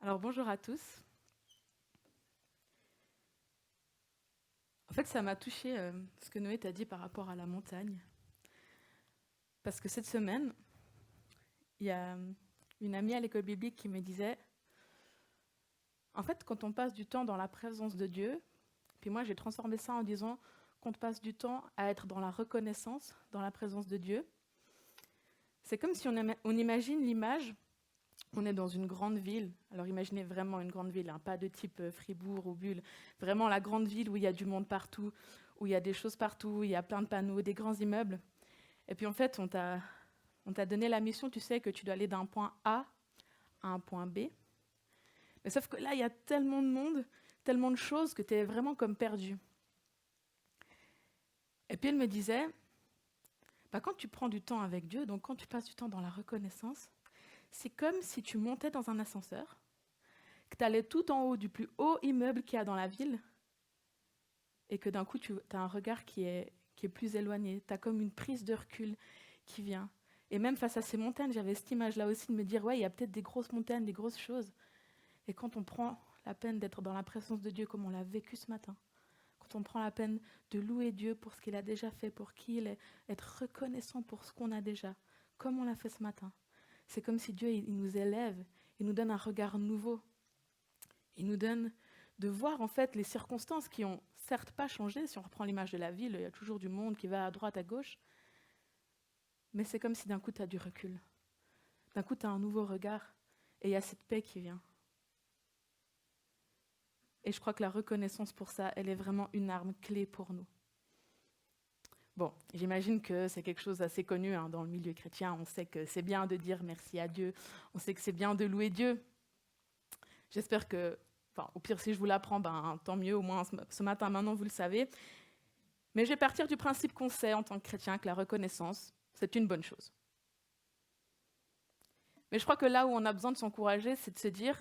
Alors bonjour à tous. En fait, ça m'a touché ce que Noé t'a dit par rapport à la montagne. Parce que cette semaine, il y a une amie à l'école biblique qui me disait, en fait, quand on passe du temps dans la présence de Dieu, puis moi j'ai transformé ça en disant qu'on passe du temps à être dans la reconnaissance, dans la présence de Dieu, c'est comme si on imagine l'image, on est dans une grande ville. Alors imaginez vraiment une grande ville, hein, pas de type Fribourg ou Bulle, vraiment la grande ville où il y a du monde partout, où il y a des choses partout, où il y a plein de panneaux, des grands immeubles. Et puis en fait, on t'a donné la mission, tu sais que tu dois aller d'un point A à un point B. Mais sauf que là, il y a tellement de monde, tellement de choses que tu es vraiment comme perdu. Et puis elle me disait, quand tu prends du temps avec Dieu, donc quand tu passes du temps dans la reconnaissance, c'est comme si tu montais dans un ascenseur, que tu allais tout en haut du plus haut immeuble qu'il y a dans la ville, et que d'un coup, tu as un regard qui est plus éloigné. Tu as comme une prise de recul qui vient. Et même face à ces montagnes, j'avais cette image-là aussi de me dire, ouais, il y a peut-être des grosses montagnes, des grosses choses. Et quand on prend la peine d'être dans la présence de Dieu, comme on l'a vécu ce matin, quand on prend la peine de louer Dieu pour ce qu'il a déjà fait, pour qui il est, être reconnaissant pour ce qu'on a déjà, comme on l'a fait ce matin, c'est comme si Dieu il nous élève, il nous donne un regard nouveau. Il nous donne de voir en fait les circonstances qui ont certes pas changé. Si on reprend l'image de la ville, il y a toujours du monde qui va à droite, à gauche. Mais c'est comme si d'un coup tu as du recul. D'un coup tu as un nouveau regard et il y a cette paix qui vient. Et je crois que la reconnaissance pour ça, elle est vraiment une arme clé pour nous. Bon, j'imagine que c'est quelque chose d'assez connu hein, dans le milieu chrétien. On sait que c'est bien de dire merci à Dieu. On sait que c'est bien de louer Dieu. J'espère que, au pire, si je vous l'apprends, tant mieux. Au moins, ce matin, maintenant, vous le savez. Mais je vais partir du principe qu'on sait en tant que chrétien que la reconnaissance, c'est une bonne chose. Mais je crois que là où on a besoin de s'encourager, c'est de se dire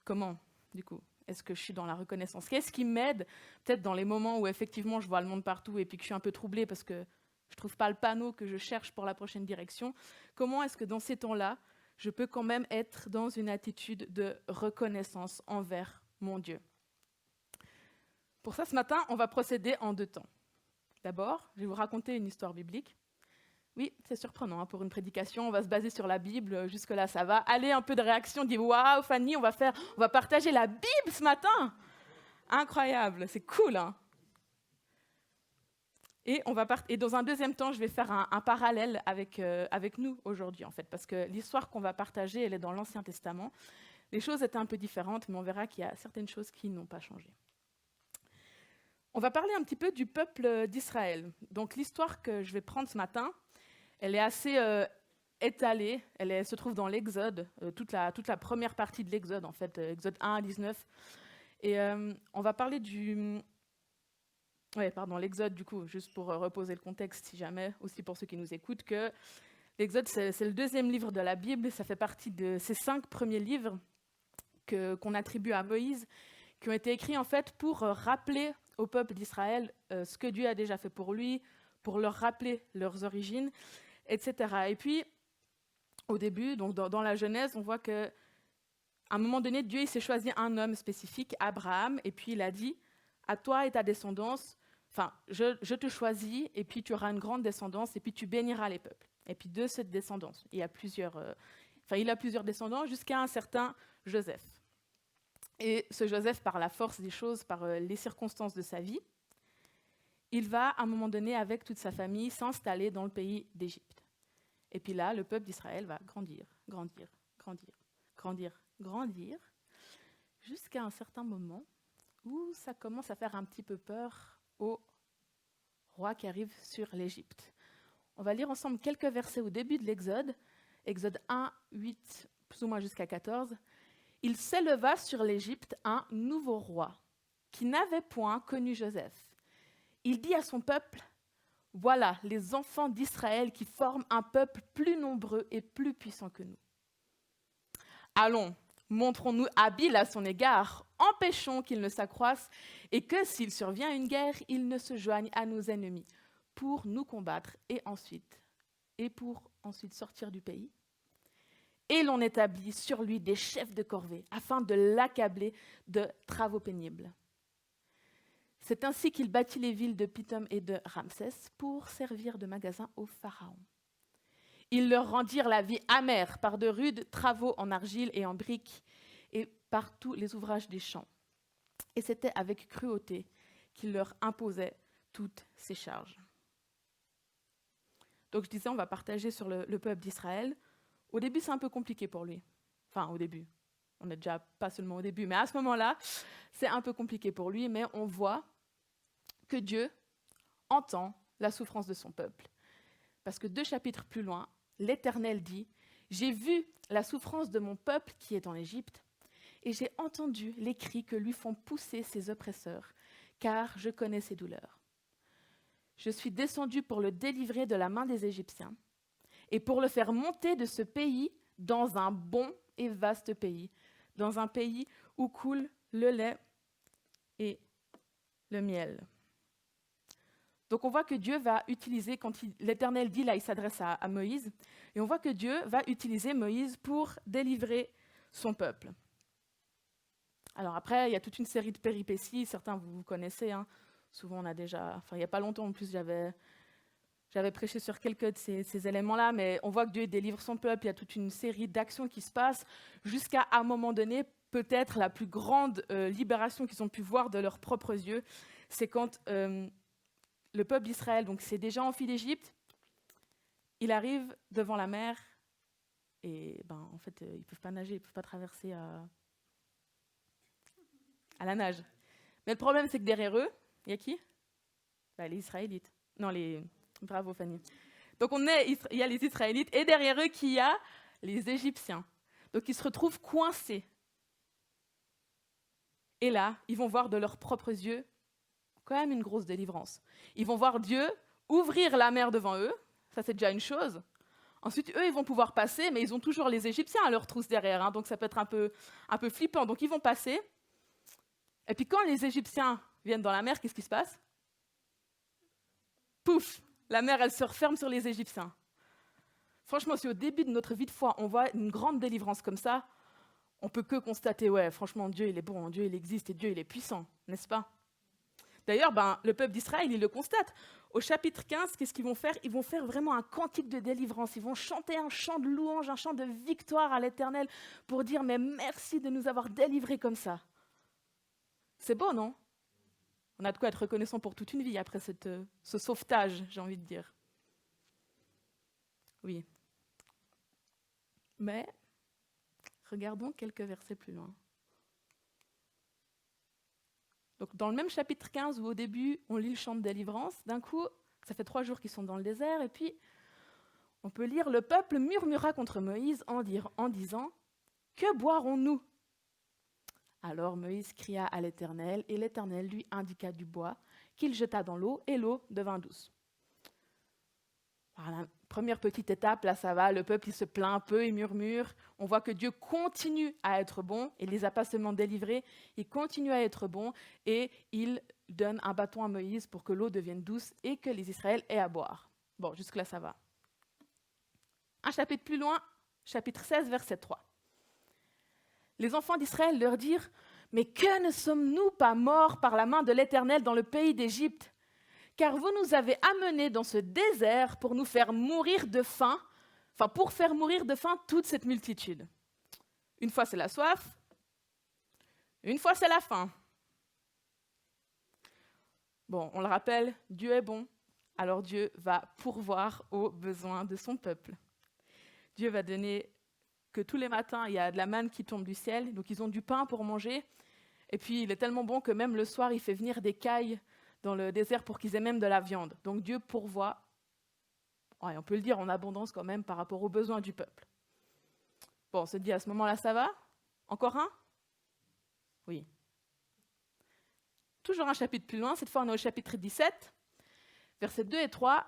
comment, du coup, est-ce que je suis dans la reconnaissance? Qu'est-ce qui m'aide, peut-être dans les moments où effectivement je vois le monde partout et puis que je suis un peu troublée parce que je ne trouve pas le panneau que je cherche pour la prochaine direction? Comment est-ce que dans ces temps-là, je peux quand même être dans une attitude de reconnaissance envers mon Dieu? Pour ça, ce matin, on va procéder en 2 temps. D'abord, je vais vous raconter une histoire biblique. Oui, c'est surprenant hein, pour une prédication, on va se baser sur la Bible, jusque-là ça va. Allez, un peu de réaction, on dit waouh Fanny, on va partager la Bible ce matin. Incroyable, c'est cool. Hein. Et dans un deuxième temps, je vais faire un parallèle avec nous aujourd'hui en fait, parce que l'histoire qu'on va partager, elle est dans l'Ancien Testament. Les choses étaient un peu différentes, mais on verra qu'il y a certaines choses qui n'ont pas changé. On va parler un petit peu du peuple d'Israël. Donc l'histoire que je vais prendre ce matin, elle est assez étalée, elle se trouve dans l'Exode, toute la première partie de l'Exode, en fait, Exode 1 à 19. Et on va parler l'Exode, du coup, juste pour reposer le contexte, si jamais, aussi pour ceux qui nous écoutent, que l'Exode, c'est le deuxième livre de la Bible, ça fait partie de ces 5 premiers livres qu'on attribue à Moïse, qui ont été écrits, en fait, pour rappeler au peuple d'Israël ce que Dieu a déjà fait pour lui, pour leur rappeler leurs origines, etc. Et puis, au début, donc dans la Genèse, on voit qu'à un moment donné, Dieu il s'est choisi un homme spécifique, Abraham, et puis il a dit, à toi et ta descendance, je te choisis, et puis tu auras une grande descendance, et puis tu béniras les peuples. Et puis de cette descendance, il a plusieurs descendants, jusqu'à un certain Joseph. Et ce Joseph, par la force des choses, par les circonstances de sa vie, il va, à un moment donné, avec toute sa famille, s'installer dans le pays d'Égypte. Et puis là, le peuple d'Israël va grandir, grandir, grandir, grandir, grandir, jusqu'à un certain moment où ça commence à faire un petit peu peur au roi qui arrive sur l'Égypte. On va lire ensemble quelques versets au début de l'Exode, Exode 1, 8, plus ou moins jusqu'à 14. « Il s'éleva sur l'Égypte un nouveau roi, qui n'avait point connu Joseph. Il dit à son peuple, « Voilà les enfants d'Israël qui forment un peuple plus nombreux et plus puissant que nous. Allons, montrons-nous habiles à son égard, empêchons qu'il ne s'accroisse et que s'il survient une guerre, il ne se joigne à nos ennemis pour nous combattre et pour ensuite sortir du pays. » Et l'on établit sur lui des chefs de corvée, afin de l'accabler de travaux pénibles. C'est ainsi qu'il bâtit les villes de Pithom et de Ramsès pour servir de magasin au pharaon. Ils leur rendirent la vie amère par de rudes travaux en argile et en briques et par tous les ouvrages des champs. Et c'était avec cruauté qu'il leur imposait toutes ces charges. Donc je disais, on va partager sur le peuple d'Israël. Au début, c'est un peu compliqué pour lui. Enfin, au début. On n'est déjà pas seulement au début, mais à ce moment-là, c'est un peu compliqué pour lui, mais on voit que Dieu entend la souffrance de son peuple. Parce que 2 chapitres plus loin, l'Éternel dit « J'ai vu la souffrance de mon peuple qui est en Égypte, et j'ai entendu les cris que lui font pousser ses oppresseurs, car je connais ses douleurs. Je suis descendu pour le délivrer de la main des Égyptiens, et pour le faire monter de ce pays dans un bon et vaste pays, dans un pays où coule le lait et le miel. » Donc on voit que Dieu va utiliser, quand l'Éternel dit, là il s'adresse à Moïse, et on voit que Dieu va utiliser Moïse pour délivrer son peuple. Alors après, il y a toute une série de péripéties, certains vous connaissez, hein. Souvent on a déjà, enfin il n'y a pas longtemps en plus, j'avais prêché sur quelques de ces éléments-là, mais on voit que Dieu délivre son peuple, il y a toute une série d'actions qui se passent, jusqu'à un moment donné, peut-être la plus grande libération qu'ils ont pu voir de leurs propres yeux, c'est quand le peuple d'Israël donc, s'est déjà enfui d'Égypte, il arrive devant la mer, et en fait, ils ne peuvent pas nager, ils ne peuvent pas traverser à la nage. Mais le problème, c'est que derrière eux, il y a qui ? Les Israélites. Non, Bravo Fanny. Donc il y a les Israélites, et derrière eux, qui y a les Égyptiens. Donc ils se retrouvent coincés. Et là, ils vont voir de leurs propres yeux quand même une grosse délivrance. Ils vont voir Dieu ouvrir la mer devant eux, ça c'est déjà une chose. Ensuite, eux, ils vont pouvoir passer, mais ils ont toujours les Égyptiens à leur trousse derrière, hein, donc ça peut être un peu flippant. Donc ils vont passer, et puis quand les Égyptiens viennent dans la mer, qu'est-ce qui se passe ? Pouf ! La mer, elle se referme sur les Égyptiens. Franchement, si au début de notre vie de foi, on voit une grande délivrance comme ça, on peut que constater, ouais, franchement, Dieu, il est bon, Dieu, il existe, et Dieu, il est puissant, n'est-ce pas ? D'ailleurs, le peuple d'Israël, il le constate. Au chapitre 15, qu'est-ce qu'ils vont faire ? Ils vont faire vraiment un cantique de délivrance. Ils vont chanter un chant de louange, un chant de victoire à l'Éternel pour dire « Mais merci de nous avoir délivrés comme ça ». C'est beau, non ? On a de quoi être reconnaissant pour toute une vie après ce sauvetage, j'ai envie de dire. Oui. Mais, regardons quelques versets plus loin. Donc, dans le même chapitre 15, où au début, on lit le chant de délivrance, d'un coup, ça fait 3 jours qu'ils sont dans le désert, et puis, on peut lire « Le peuple murmura contre Moïse en disant « Que boirons-nous » Alors Moïse cria à l'Éternel, et l'Éternel lui indiqua du bois qu'il jeta dans l'eau, et l'eau devint douce. Voilà, première petite étape, là ça va, le peuple il se plaint un peu, il murmure. On voit que Dieu continue à être bon, il ne les a pas seulement délivrés, il continue à être bon, et il donne un bâton à Moïse pour que l'eau devienne douce et que les Israéliens aient à boire. Bon, jusque-là ça va. Un chapitre plus loin, chapitre 16, verset 3. Les enfants d'Israël leur dirent « Mais que ne sommes-nous pas morts par la main de l'Éternel dans le pays d'Égypte ? Car vous nous avez amenés dans ce désert pour nous faire mourir de faim, pour faire mourir de faim toute cette multitude. » Une fois c'est la soif, une fois c'est la faim. Bon, on le rappelle, Dieu est bon, alors Dieu va pourvoir aux besoins de son peuple. Dieu va donner que tous les matins, il y a de la manne qui tombe du ciel, donc ils ont du pain pour manger. Et puis, il est tellement bon que même le soir, il fait venir des cailles dans le désert pour qu'ils aient même de la viande. Donc Dieu pourvoit, on peut le dire, en abondance quand même par rapport aux besoins du peuple. Bon, on se dit à ce moment-là, ça va ? Encore un ? Oui. Toujours un chapitre plus loin, cette fois on est au chapitre 17, versets 2 et 3.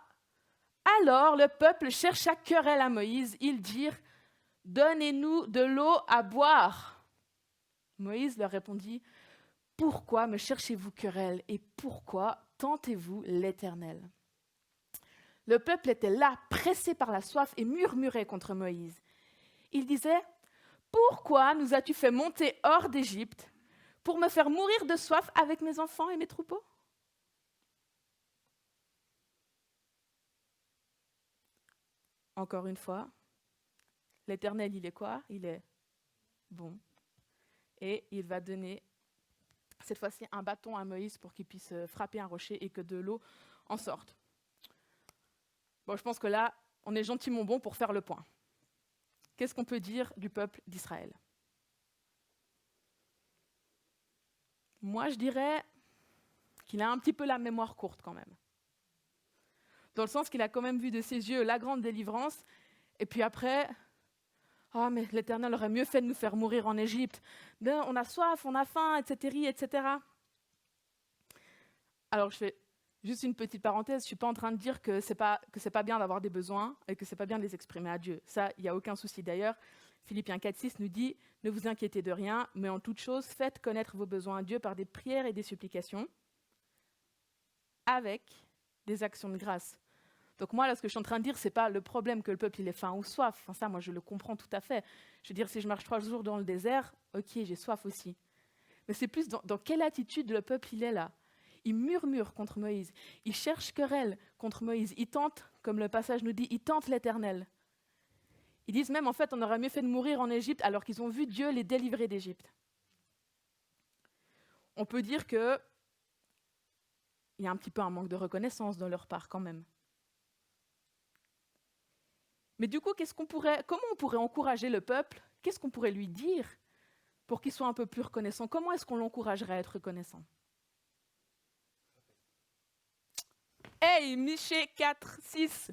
« Alors le peuple chercha querelle à Moïse, ils dirent « Donnez-nous de l'eau à boire. » Moïse leur répondit « Pourquoi me cherchez-vous querelle et pourquoi tentez-vous l'Éternel ?» Le peuple était là, pressé par la soif et murmurait contre Moïse. Il disait, « Pourquoi nous as-tu fait monter hors d'Égypte pour me faire mourir de soif avec mes enfants et mes troupeaux ?» Encore une fois, l'Éternel, il est quoi? Il est bon. Et il va donner, cette fois-ci, un bâton à Moïse pour qu'il puisse frapper un rocher et que de l'eau en sorte. Bon, je pense que là, on est gentiment bon pour faire le point. Qu'est-ce qu'on peut dire du peuple d'Israël? Moi, je dirais qu'il a un petit peu la mémoire courte quand même. Dans le sens qu'il a quand même vu de ses yeux la grande délivrance, et puis après, ah, mais l'Éternel aurait mieux fait de nous faire mourir en Égypte. Ben, on a soif, on a faim, etc., etc. Alors, je fais juste une petite parenthèse. Je ne suis pas en train de dire que c'est pas bien d'avoir des besoins et que c'est pas bien de les exprimer à Dieu. Ça, il n'y a aucun souci. D'ailleurs, Philippiens 4,6 nous dit « Ne vous inquiétez de rien, mais en toute chose, faites connaître vos besoins à Dieu par des prières et des supplications, avec des actions de grâce. » Donc moi, là, ce que je suis en train de dire, c'est pas le problème que le peuple il ait faim ou soif. Enfin, ça, moi, je le comprends tout à fait. Je veux dire, si je marche 3 jours dans le désert, ok, j'ai soif aussi. Mais c'est plus dans quelle attitude le peuple il est là. Il murmure contre Moïse. Il cherche querelle contre Moïse. Il tente, comme le passage nous dit, il tente l'Éternel. Ils disent même, en fait, on aurait mieux fait de mourir en Égypte alors qu'ils ont vu Dieu les délivrer d'Égypte. On peut dire qu'il y a un petit peu un manque de reconnaissance de leur part quand même. Mais du coup, comment on pourrait encourager le peuple? Qu'est-ce qu'on pourrait lui dire pour qu'il soit un peu plus reconnaissant? Comment est-ce qu'on l'encouragerait à être reconnaissant? Hey, Michée 4, 6.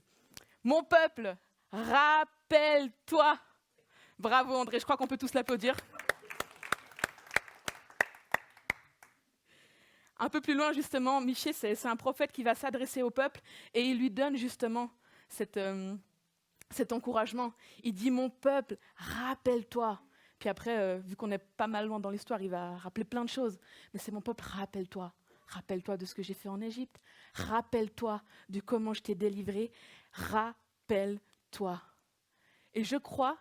Mon peuple, rappelle-toi. Bravo André, je crois qu'on peut tous l'applaudir. Un peu plus loin, justement, Michée, c'est un prophète qui va s'adresser au peuple et il lui donne justement cet encouragement. Il dit « Mon peuple, rappelle-toi ». Puis après, vu qu'on est pas mal loin dans l'histoire, il va rappeler plein de choses. Mais c'est « Mon peuple, rappelle-toi ». Rappelle-toi de ce que j'ai fait en Égypte. Rappelle-toi de comment je t'ai délivré. Rappelle-toi. Et je crois,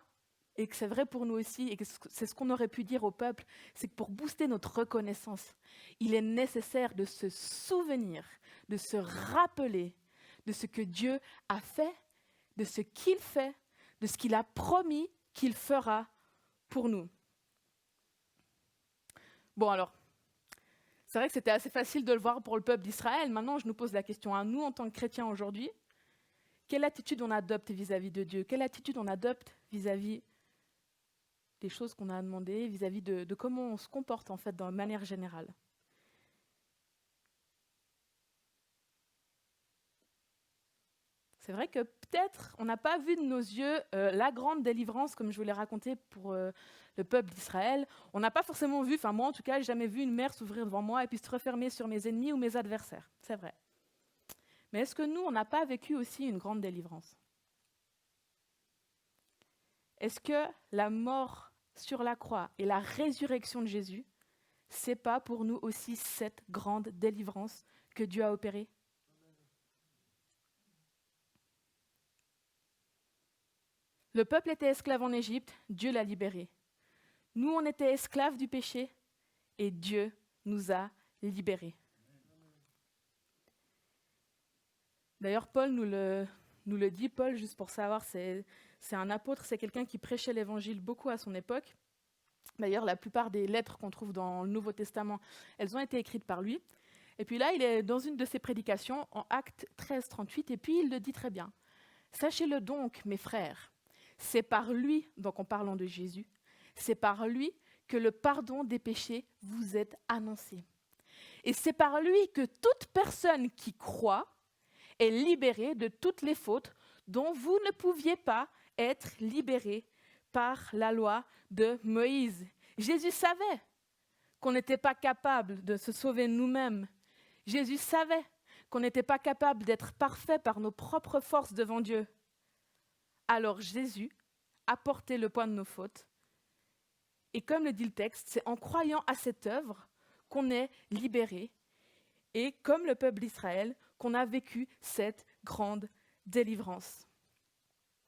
et que c'est vrai pour nous aussi, et que c'est ce qu'on aurait pu dire au peuple, c'est que pour booster notre reconnaissance, il est nécessaire de se souvenir, de se rappeler de ce que Dieu a fait, de ce qu'il fait, de ce qu'il a promis qu'il fera pour nous. Bon alors, c'est vrai que c'était assez facile de le voir pour le peuple d'Israël. Maintenant, je nous pose la question à nous en tant que chrétiens aujourd'hui. Quelle attitude on adopte vis-à-vis de Dieu? Quelle attitude on adopte vis-à-vis des choses qu'on a demandées, vis-à-vis de comment on se comporte en fait, de manière générale? C'est vrai que peut-être on n'a pas vu de nos yeux la grande délivrance, comme je vous l'ai raconté pour le peuple d'Israël. On n'a pas forcément vu, enfin moi en tout cas, j'ai jamais vu une mer s'ouvrir devant moi et puis se refermer sur mes ennemis ou mes adversaires. C'est vrai. Mais est-ce que nous, on n'a pas vécu aussi une grande délivrance? Est-ce que la mort sur la croix et la résurrection de Jésus, c'est pas pour nous aussi cette grande délivrance que Dieu a opérée? Le peuple était esclave en Égypte, Dieu l'a libéré. Nous, on était esclaves du péché et Dieu nous a libérés. D'ailleurs, Paul nous le dit. Paul, juste pour savoir, c'est un apôtre, c'est quelqu'un qui prêchait l'évangile beaucoup à son époque. D'ailleurs, la plupart des lettres qu'on trouve dans le Nouveau Testament, elles ont été écrites par lui. Et puis là, il est dans une de ses prédications, en Actes 13, 38, et puis il le dit très bien. « Sachez-le donc, mes frères, c'est par lui, donc en parlant de Jésus, c'est par lui que le pardon des péchés vous est annoncé. Et c'est par lui que toute personne qui croit est libérée de toutes les fautes dont vous ne pouviez pas être libérés par la loi de Moïse. » Jésus savait qu'on n'était pas capable de se sauver nous-mêmes. Jésus savait qu'on n'était pas capable d'être parfait par nos propres forces devant Dieu. Alors Jésus a porté le poids de nos fautes. Et comme le dit le texte, c'est en croyant à cette œuvre qu'on est libéré. Et comme le peuple d'Israël, qu'on a vécu cette grande délivrance.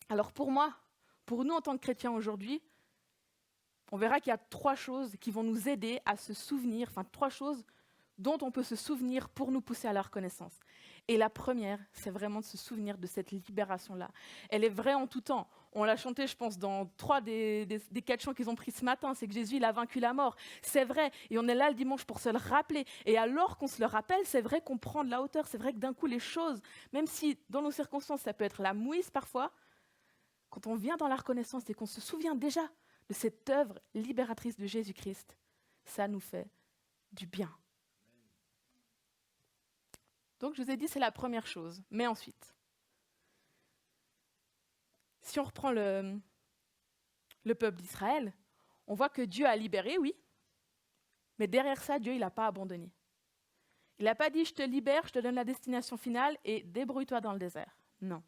Alors pour moi, Pour nous, en tant que chrétiens aujourd'hui, on verra qu'il y a 3 choses qui vont nous aider à se souvenir, 3 choses dont on peut se souvenir pour nous pousser à la reconnaissance. Et la première, c'est vraiment de se souvenir de cette libération-là. Elle est vraie en tout temps. On l'a chanté, je pense, dans 3 des 4 chants qu'ils ont pris ce matin. C'est que Jésus, il a vaincu la mort. C'est vrai. Et on est là le dimanche pour se le rappeler. Et alors qu'on se le rappelle, c'est vrai qu'on prend de la hauteur. C'est vrai que d'un coup, les choses, même si dans nos circonstances, ça peut être la mouise parfois, quand on vient dans la reconnaissance et qu'on se souvient déjà de cette œuvre libératrice de Jésus-Christ, ça nous fait du bien. Donc, je vous ai dit, c'est la première chose. Mais ensuite, si on reprend le peuple d'Israël, on voit que Dieu a libéré, oui, mais derrière ça, Dieu, il n'a pas abandonné. Il n'a pas dit, je te libère, je te donne la destination finale et débrouille-toi dans le désert. Non.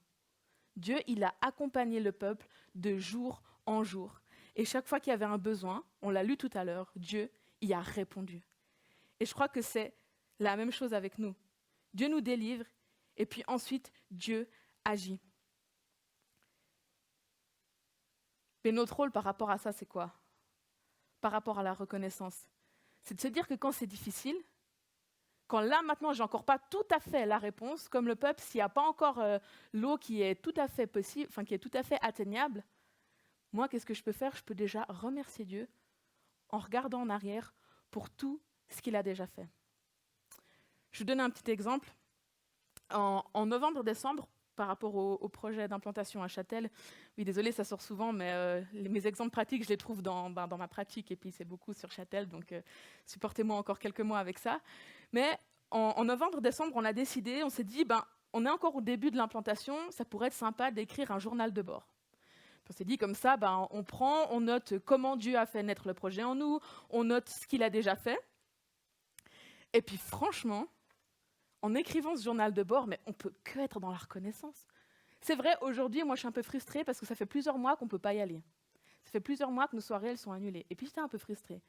Dieu, il a accompagné le peuple de jour en jour. Et chaque fois qu'il y avait un besoin, on l'a lu tout à l'heure, Dieu y a répondu. Et je crois que c'est la même chose avec nous. Dieu nous délivre, et puis ensuite, Dieu agit. Mais notre rôle par rapport à ça, c'est quoi? Par rapport à la reconnaissance. C'est de se dire que quand c'est difficile, quand là, maintenant, j'ai encore pas tout à fait la réponse, comme le peuple, s'il n'y a pas encore l'eau qui est tout à fait possible, qui est tout à fait atteignable, moi, qu'est-ce que je peux faire? Je peux déjà remercier Dieu en regardant en arrière pour tout ce qu'il a déjà fait. Je vous donne un petit exemple. En novembre-décembre, par rapport au projet d'implantation à Châtel, oui, désolé, ça sort souvent, mais mes exemples pratiques, je les trouve dans ma pratique, et puis c'est beaucoup sur Châtel, donc supportez-moi encore quelques mois avec ça. Mais en novembre-décembre, on s'est dit, on est encore au début de l'implantation, ça pourrait être sympa d'écrire un journal de bord. On s'est dit comme ça, on note comment Dieu a fait naître le projet en nous, on note ce qu'il a déjà fait. Et puis franchement, en écrivant ce journal de bord, mais on peut que être dans la reconnaissance. C'est vrai, aujourd'hui, moi je suis un peu frustrée parce que ça fait plusieurs mois qu'on ne peut pas y aller. Ça fait plusieurs mois que nos soirées, elles sont annulées. Et puis j'étais un peu frustrée.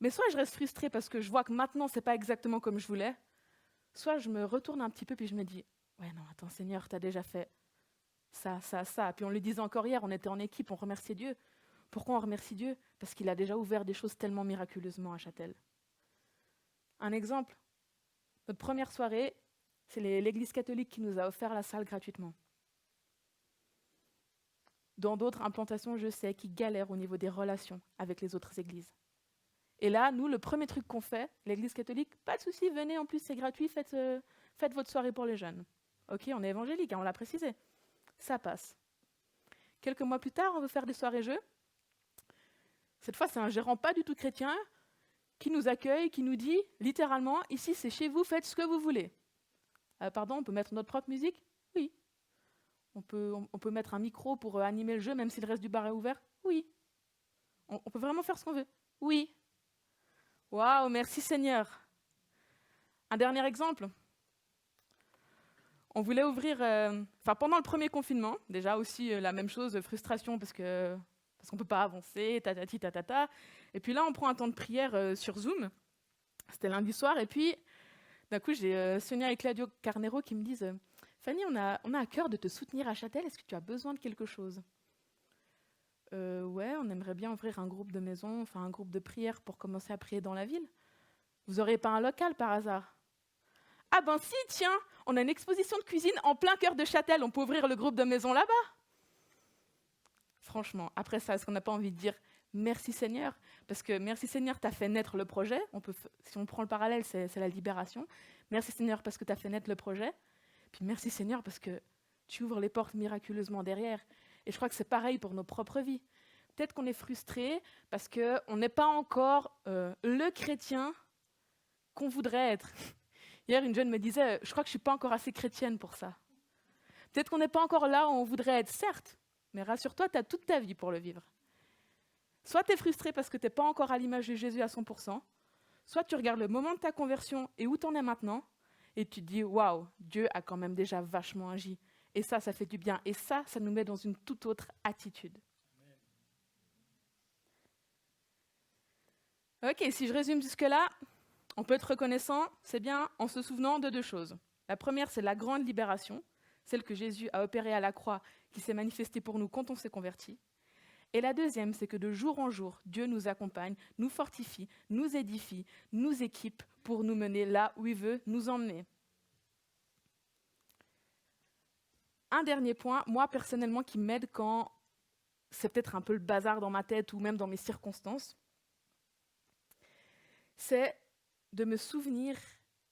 Mais soit je reste frustrée parce que je vois que maintenant, ce n'est pas exactement comme je voulais, soit je me retourne un petit peu puis je me dis, ouais non, attends Seigneur, tu as déjà fait ça, ça, ça. Puis on le disait encore hier, on était en équipe, on remerciait Dieu. Pourquoi on remercie Dieu? Parce qu'il a déjà ouvert des choses tellement miraculeusement à Châtel. Un exemple, notre première soirée, c'est l'Église catholique qui nous a offert la salle gratuitement. Dans d'autres implantations, je sais, qui galèrent au niveau des relations avec les autres églises. Et là, nous, le premier truc qu'on fait, l'Église catholique, pas de souci, venez, en plus c'est gratuit, faites votre soirée pour les jeunes. Ok, on est évangélique, on l'a précisé. Ça passe. Quelques mois plus tard, on veut faire des soirées-jeux. Cette fois, c'est un gérant pas du tout chrétien qui nous accueille, qui nous dit, littéralement, ici c'est chez vous, faites ce que vous voulez. Pardon, on peut mettre notre propre musique? Oui. On peut mettre un micro pour animer le jeu, même si le reste du bar est ouvert? Oui. On peut vraiment faire ce qu'on veut? Oui. Waouh, merci Seigneur. Un dernier exemple. On voulait ouvrir, pendant le premier confinement, déjà aussi la même chose, frustration parce qu'on ne peut pas avancer, tatati tatata. Et puis là, on prend un temps de prière sur Zoom. C'était lundi soir. Et puis, d'un coup, j'ai Sonia et Claudio Carnero qui me disent Fanny, on a à cœur de te soutenir à Châtel. Est-ce que tu as besoin de quelque chose? Ouais, on aimerait bien ouvrir un groupe de maison, un groupe de prière pour commencer à prier dans la ville. Vous n'aurez pas un local par hasard? Ah ben si, tiens, on a une exposition de cuisine en plein cœur de Châtel, on peut ouvrir le groupe de maison là-bas. Franchement, après ça, est-ce qu'on n'a pas envie de dire merci Seigneur? Parce que merci Seigneur, tu as fait naître le projet. Si on prend le parallèle, c'est la libération. Merci Seigneur parce que tu as fait naître le projet. Puis merci Seigneur parce que tu ouvres les portes miraculeusement derrière. Et je crois que c'est pareil pour nos propres vies. Peut-être qu'on est frustré parce qu'on n'est pas encore le chrétien qu'on voudrait être. Hier, une jeune me disait, je crois que je ne suis pas encore assez chrétienne pour ça. Peut-être qu'on n'est pas encore là où on voudrait être, certes, mais rassure-toi, tu as toute ta vie pour le vivre. Soit tu es frustré parce que tu n'es pas encore à l'image de Jésus à 100%, soit tu regardes le moment de ta conversion et où tu en es maintenant, et tu te dis, waouh, Dieu a quand même déjà vachement agi. Et ça fait du bien. Et ça nous met dans une toute autre attitude. Ok, si je résume jusque-là, on peut être reconnaissant, c'est bien en se souvenant de 2 choses. La première, c'est la grande libération. celle que Jésus a opérée à la croix, qui s'est manifestée pour nous quand on s'est converti. Et la deuxième, c'est que de jour en jour, Dieu nous accompagne, nous fortifie, nous édifie, nous équipe pour nous mener là où il veut nous emmener. Un dernier point, moi personnellement, qui m'aide quand c'est peut-être un peu le bazar dans ma tête ou même dans mes circonstances, c'est de me souvenir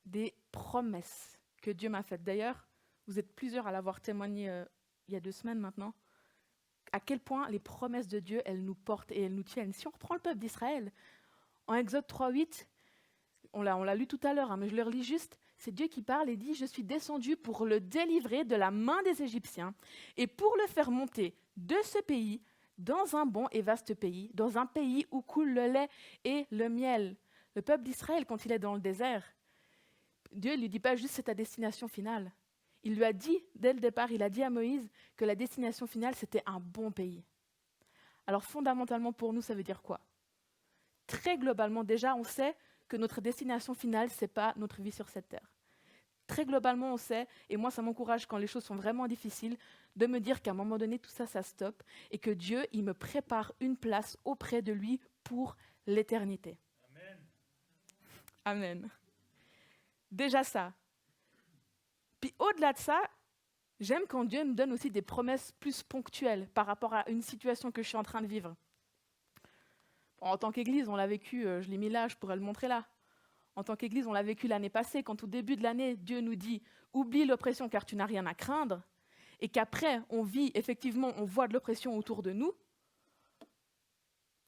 des promesses que Dieu m'a faites. D'ailleurs, vous êtes plusieurs à l'avoir témoigné il y a 2 semaines maintenant, à quel point les promesses de Dieu, elles nous portent et elles nous tiennent. Si on reprend le peuple d'Israël, en Exode 3:8, on l'a lu tout à l'heure, mais je le relis juste, c'est Dieu qui parle et dit « Je suis descendu pour le délivrer de la main des Égyptiens et pour le faire monter de ce pays dans un bon et vaste pays, dans un pays où coule le lait et le miel. » Le peuple d'Israël, quand il est dans le désert, Dieu ne lui dit pas juste « c'est ta destination finale ». Il lui a dit, dès le départ, il a dit à Moïse que la destination finale, c'était un bon pays. Alors fondamentalement, pour nous, ça veut dire quoi? Très globalement, déjà, on sait que notre destination finale, ce n'est pas notre vie sur cette terre. Très globalement, on sait, et moi, ça m'encourage quand les choses sont vraiment difficiles, de me dire qu'à un moment donné, tout ça, ça stoppe, et que Dieu, il me prépare une place auprès de lui pour l'éternité. Amen. Amen. Déjà ça. Puis au-delà de ça, j'aime quand Dieu me donne aussi des promesses plus ponctuelles par rapport à une situation que je suis en train de vivre. En tant qu'Église, on l'a vécu, je l'ai mis là, je pourrais le montrer là. En tant qu'Église, on l'a vécu l'année passée, quand au début de l'année, Dieu nous dit « Oublie l'oppression car tu n'as rien à craindre », et qu'après, on vit, effectivement, on voit de l'oppression autour de nous,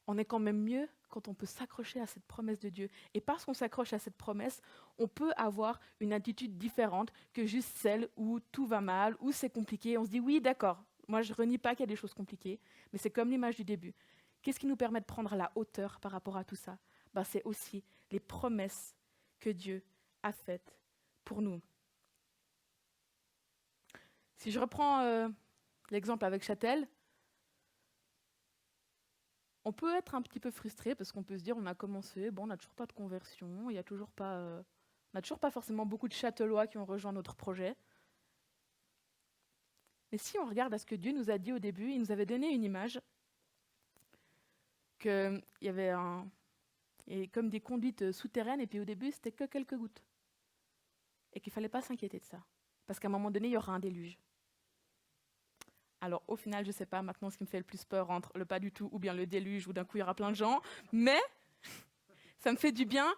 on est quand même mieux quand on peut s'accrocher à cette promesse de Dieu. Et parce qu'on s'accroche à cette promesse, on peut avoir une attitude différente que juste celle où tout va mal, où c'est compliqué. On se dit « Oui, d'accord, moi je ne renie pas qu'il y a des choses compliquées, mais c'est comme l'image du début. » Qu'est-ce qui nous permet de prendre la hauteur par rapport à tout ça? C'est aussi les promesses que Dieu a faites pour nous. Si je reprends l'exemple avec Châtel, on peut être un petit peu frustré parce qu'on peut se dire on a commencé, on n'a toujours pas de conversion, il y a toujours pas, on n'a toujours pas forcément beaucoup de Châtelois qui ont rejoint notre projet. Mais si on regarde à ce que Dieu nous a dit au début, il nous avait donné une image qu'il y avait comme des conduites souterraines, et puis au début, c'était que quelques gouttes. Et qu'il ne fallait pas s'inquiéter de ça. Parce qu'à un moment donné, il y aura un déluge. Alors au final, je ne sais pas maintenant ce qui me fait le plus peur entre le pas du tout ou bien le déluge, où d'un coup, il y aura plein de gens. Mais ça me fait du bien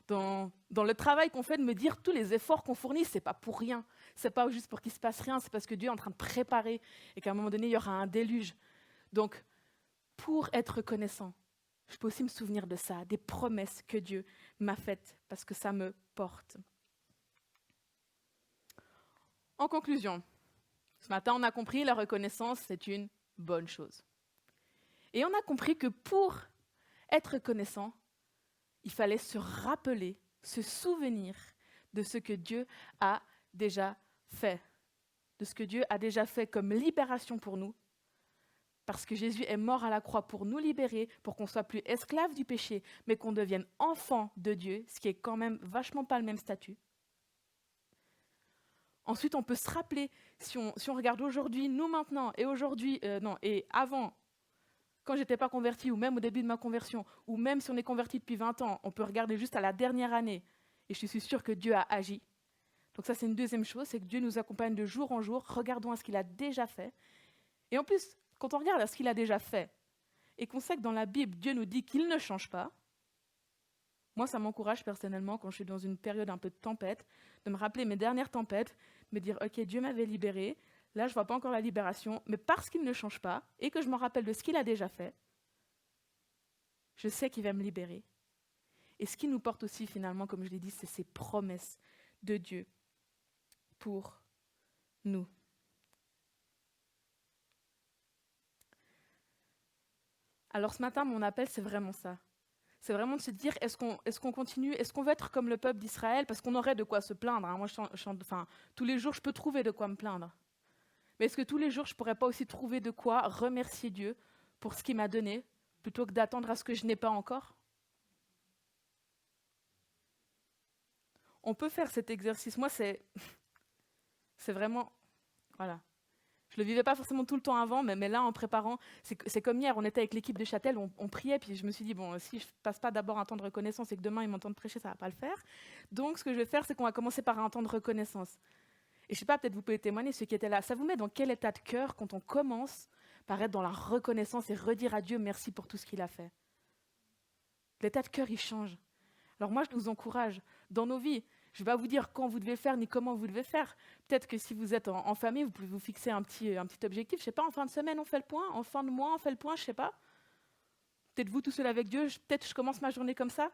dans le travail qu'on fait de me dire tous les efforts qu'on fournit, ce n'est pas pour rien. Ce n'est pas juste pour qu'il ne se passe rien, c'est parce que Dieu est en train de préparer et qu'à un moment donné, il y aura un déluge. Donc, pour être reconnaissant, je peux aussi me souvenir de ça, des promesses que Dieu m'a faites, parce que ça me porte. En conclusion, ce matin, on a compris la reconnaissance, c'est une bonne chose. Et on a compris que pour être reconnaissant, il fallait se rappeler, se souvenir de ce que Dieu a déjà fait, de ce que Dieu a déjà fait comme libération pour nous, parce que Jésus est mort à la croix pour nous libérer, pour qu'on ne soit plus esclaves du péché, mais qu'on devienne enfants de Dieu, ce qui est quand même vachement pas le même statut. Ensuite, on peut se rappeler, si on regarde aujourd'hui, nous maintenant, et aujourd'hui, et avant, quand je n'étais pas convertie, ou même au début de ma conversion, ou même si on est converti depuis 20 ans, on peut regarder juste à la dernière année, et je suis sûre que Dieu a agi. Donc ça, c'est une deuxième chose, c'est que Dieu nous accompagne de jour en jour, regardons à ce qu'il a déjà fait. Et en plus, quand on regarde à ce qu'il a déjà fait, et qu'on sait que dans la Bible, Dieu nous dit qu'il ne change pas, moi, ça m'encourage personnellement, quand je suis dans une période un peu de tempête, de me rappeler mes dernières tempêtes, me dire, ok, Dieu m'avait libéré, là, je ne vois pas encore la libération, mais parce qu'il ne change pas, et que je me rappelle de ce qu'il a déjà fait, je sais qu'il va me libérer. Et ce qui nous porte aussi, finalement, comme je l'ai dit, c'est ces promesses de Dieu pour nous. Alors ce matin, mon appel, c'est vraiment ça. C'est vraiment de se dire, est-ce qu'on continue, est-ce qu'on veut être comme le peuple d'Israël? Parce qu'on aurait de quoi se plaindre. Moi, tous les jours, je peux trouver de quoi me plaindre. Mais est-ce que tous les jours, je ne pourrais pas aussi trouver de quoi remercier Dieu pour ce qu'il m'a donné, plutôt que d'attendre à ce que je n'ai pas encore? On peut faire cet exercice. Moi, c'est vraiment... Voilà. Je le vivais pas forcément tout le temps avant, mais là, en préparant, c'est comme hier, on était avec l'équipe de Châtel, on priait, puis je me suis dit, bon, si je passe pas d'abord un temps de reconnaissance et que demain ils m'entendent prêcher, ça va pas le faire. Donc, ce que je vais faire, c'est qu'on va commencer par un temps de reconnaissance. Et je sais pas, peut-être vous pouvez témoigner, ceux qui étaient là, ça vous met dans quel état de cœur quand on commence par être dans la reconnaissance et redire à Dieu merci pour tout ce qu'il a fait? L'état de cœur, il change. Alors moi, je vous encourage, dans nos vies, je ne vais pas vous dire quand vous devez faire ni comment vous devez faire. Peut-être que si vous êtes en famille, vous pouvez vous fixer un petit objectif. Je ne sais pas, en fin de semaine, on fait le point. En fin de mois, on fait le point, je ne sais pas. Peut-être vous tout seul avec Dieu. Peut-être je commence ma journée comme ça.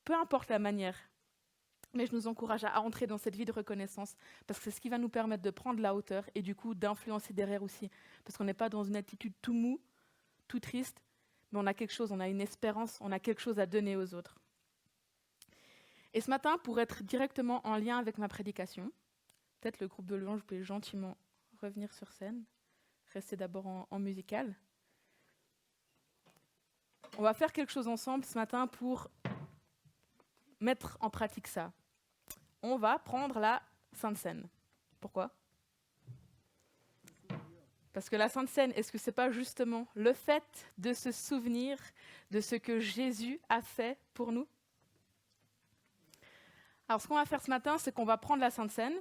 Peu importe la manière. Mais je nous encourage à entrer dans cette vie de reconnaissance parce que c'est ce qui va nous permettre de prendre la hauteur et du coup d'influencer derrière aussi. Parce qu'on n'est pas dans une attitude tout mou, tout triste, mais on a quelque chose, on a une espérance, on a quelque chose à donner aux autres. Et ce matin, pour être directement en lien avec ma prédication, peut-être le groupe de louanges, vous pouvez gentiment revenir sur scène, rester d'abord en musical. On va faire quelque chose ensemble ce matin pour mettre en pratique ça. On va prendre la Sainte Seine. Pourquoi ? Parce que la Sainte Seine, est-ce que ce n'est pas justement le fait de se souvenir de ce que Jésus a fait pour nous ? Alors, ce qu'on va faire ce matin, c'est qu'on va prendre la Sainte Seine,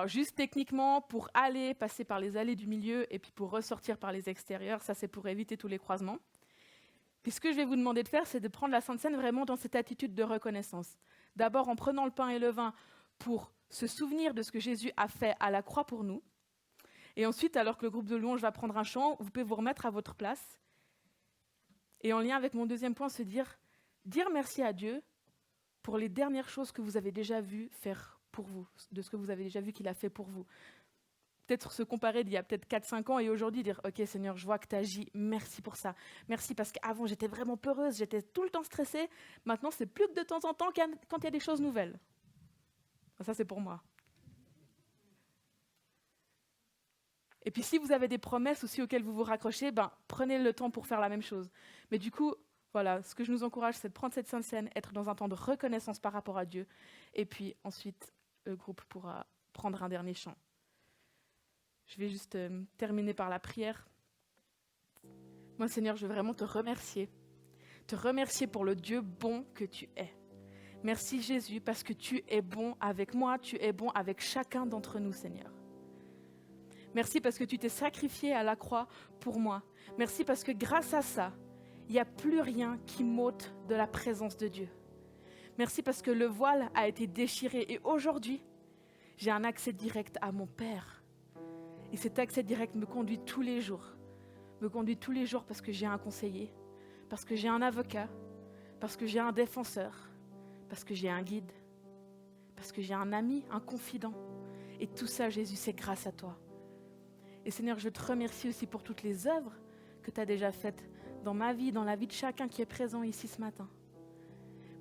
juste techniquement, pour aller passer par les allées du milieu et puis pour ressortir par les extérieurs. Ça, c'est pour éviter tous les croisements. Puis ce que je vais vous demander de faire, c'est de prendre la Sainte Seine vraiment dans cette attitude de reconnaissance. D'abord, en prenant le pain et le vin pour se souvenir de ce que Jésus a fait à la croix pour nous. Et ensuite, alors que le groupe de louanges va prendre un chant, vous pouvez vous remettre à votre place. Et en lien avec mon deuxième point, se dire merci à Dieu pour les dernières choses que vous avez déjà vues faire pour vous, de ce que vous avez déjà vu qu'il a fait pour vous. Peut-être se comparer d'il y a peut-être 4-5 ans et aujourd'hui dire « Ok Seigneur, je vois que tu agis, merci pour ça. Merci parce qu'avant j'étais vraiment peureuse, j'étais tout le temps stressée. Maintenant c'est plus que de temps en temps quand il y a des choses nouvelles. » Ça c'est pour moi. Et puis si vous avez des promesses aussi auxquelles vous vous raccrochez, prenez le temps pour faire la même chose. Mais du coup, voilà, ce que je nous encourage, c'est de prendre cette Sainte Seine, être dans un temps de reconnaissance par rapport à Dieu. Et puis ensuite, le groupe pourra prendre un dernier chant. Je vais juste terminer par la prière. Moi, Seigneur, je veux vraiment te remercier. Te remercier pour le Dieu bon que tu es. Merci Jésus, parce que tu es bon avec moi, tu es bon avec chacun d'entre nous, Seigneur. Merci parce que tu t'es sacrifié à la croix pour moi. Merci parce que grâce à ça, il n'y a plus rien qui m'ôte de la présence de Dieu. Merci parce que le voile a été déchiré et aujourd'hui, j'ai un accès direct à mon Père. Et cet accès direct me conduit tous les jours. Me conduit tous les jours parce que j'ai un conseiller, parce que j'ai un avocat, parce que j'ai un défenseur, parce que j'ai un guide, parce que j'ai un ami, un confident. Et tout ça, Jésus, c'est grâce à toi. Et Seigneur, je te remercie aussi pour toutes les œuvres que tu as déjà faites dans ma vie, dans la vie de chacun qui est présent ici ce matin.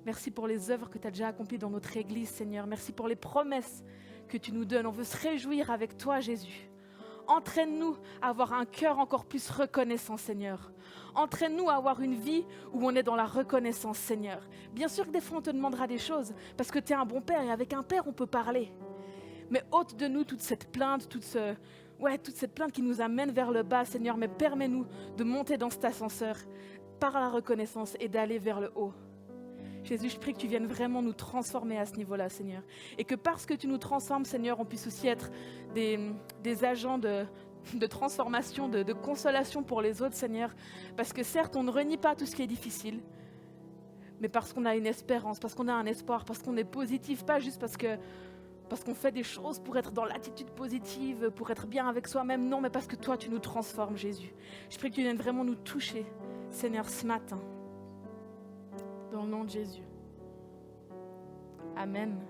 Merci pour les œuvres que tu as déjà accomplies dans notre Église, Seigneur. Merci pour les promesses que tu nous donnes. On veut se réjouir avec toi, Jésus. Entraîne-nous à avoir un cœur encore plus reconnaissant, Seigneur. Entraîne-nous à avoir une vie où on est dans la reconnaissance, Seigneur. Bien sûr que des fois, on te demandera des choses parce que tu es un bon père et avec un père, on peut parler. Mais ôte de nous toute cette plainte, toute cette plainte qui nous amène vers le bas, Seigneur. Mais permets-nous de monter dans cet ascenseur par la reconnaissance et d'aller vers le haut. Jésus, je prie que tu viennes vraiment nous transformer à ce niveau-là, Seigneur. Et que parce que tu nous transformes, Seigneur, on puisse aussi être des agents de transformation, de consolation pour les autres, Seigneur. Parce que certes, on ne renie pas tout ce qui est difficile, mais parce qu'on a une espérance, parce qu'on a un espoir, parce qu'on est positif, pas juste parce qu'on fait des choses pour être dans l'attitude positive, pour être bien avec soi-même. Non, mais parce que toi, tu nous transformes, Jésus. Je prie que tu viennes vraiment nous toucher, Seigneur, ce matin. Dans le nom de Jésus. Amen.